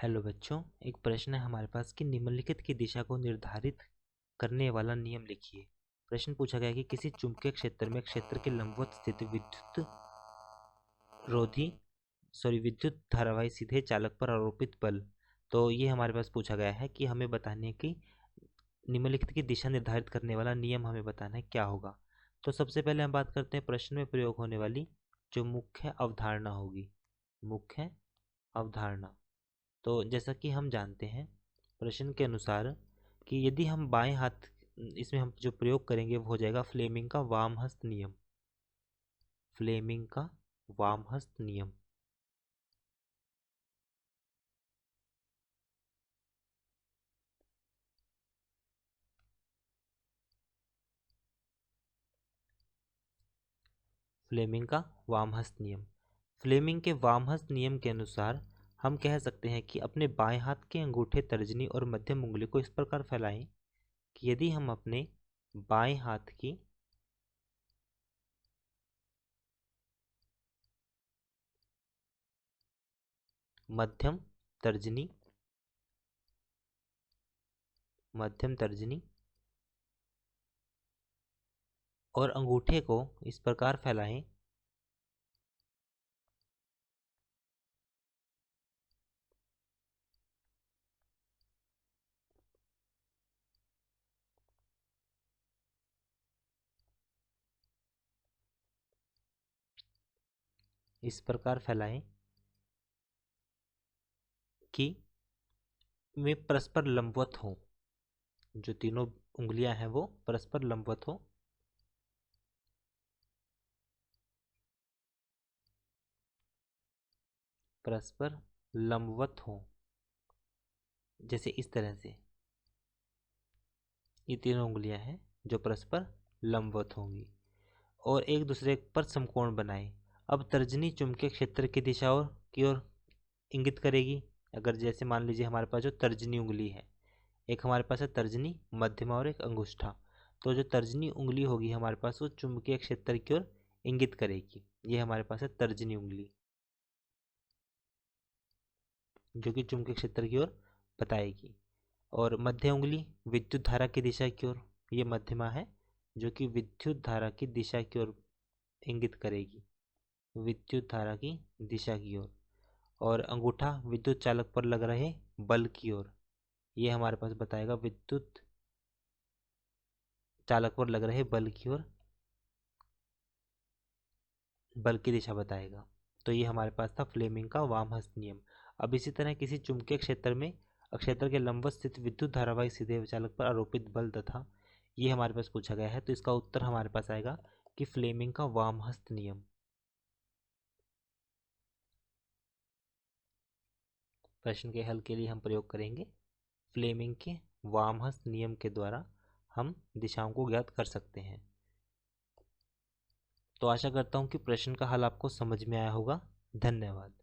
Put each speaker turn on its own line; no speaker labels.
Hello बच्चों, एक प्रश्न है हमारे पास कि निम्नलिखित की दिशा को निर्धारित करने वाला नियम लिखिए। प्रश्न पूछा गया कि किसी चुंबकीय क्षेत्र में क्षेत्र के लंबवत स्थित विद्युत धारावाही सीधे चालक पर आरोपित बल। तो ये हमारे पास पूछा गया है कि हमें बताने है कि निम्नलिखित की दिशा निर्धारित करने वाला नियम हमें बताना है क्या होगा। तो सबसे पहले हम बात करते हैं प्रश्न में प्रयोग होने वाली जो मुख्य अवधारणा होगी। मुख्य अवधारणा, तो जैसा कि हम जानते हैं प्रश्न के अनुसार कि यदि हम बाएं हाथ, इसमें हम जो प्रयोग करेंगे वो हो जाएगा फ्लेमिंग का वामहस्त नियम। फ्लेमिंग का वामहस्त नियम। फ्लेमिंग का वामहस्त नियम। फ्लेमिंग के वामहस्त नियम के अनुसार हम कह सकते हैं कि अपने बाएं हाथ के अंगूठे, तर्जनी और मध्यम उंगली को इस प्रकार फैलाएं कि यदि हम अपने बाएं हाथ की मध्यम तर्जनी और अंगूठे को इस प्रकार फैलाएं कि वे परस्पर लंबवत हों। जो तीनों उंगलियां हैं वो परस्पर लंबवत हों। परस्पर लंबवत हों, जैसे इस तरह से ये तीनों उंगलियां हैं जो परस्पर लंबवत होंगी और एक दूसरे पर समकोण बनाए। अब तर्जनी चुंबकीय क्षेत्र की दिशा की ओर इंगित करेगी। अगर जैसे मान लीजिए हमारे पास जो तर्जनी उंगली है, एक हमारे पास है तर्जनी, मध्यमा और एक अंगुष्ठा। तो जो तर्जनी उंगली होगी हमारे पास वो चुंबकीय क्षेत्र की ओर इंगित करेगी। ये हमारे पास है तर्जनी उंगली जो कि चुंबकीय क्षेत्र की ओर बताएगी। और मध्य उंगली विद्युत धारा की दिशा की ओर, ये मध्यमा है जो कि विद्युत धारा की दिशा की ओर इंगित करेगी, विद्युत धारा की दिशा की ओर। और अंगूठा विद्युत चालक पर लग रहे बल की ओर, ये हमारे पास बताएगा विद्युत चालक पर लग रहे बल की ओर, बल की दिशा बताएगा। तो ये हमारे पास था फ्लेमिंग का वामहस्त नियम। अब इसी तरह किसी चुंबकीय क्षेत्र में क्षेत्र के लंबवत स्थित विद्युत धारावाही सीधे चालक पर आरोपित बल तथा, ये हमारे पास पूछा गया है। तो इसका उत्तर हमारे पास आएगा कि फ्लेमिंग का वामहस्त नियम। प्रश्न के हल के लिए हम प्रयोग करेंगे फ्लेमिंग के वामहस्त नियम के द्वारा हम दिशाओं को ज्ञात कर सकते हैं। तो आशा करता हूँ कि प्रश्न का हल आपको समझ में आया होगा। धन्यवाद।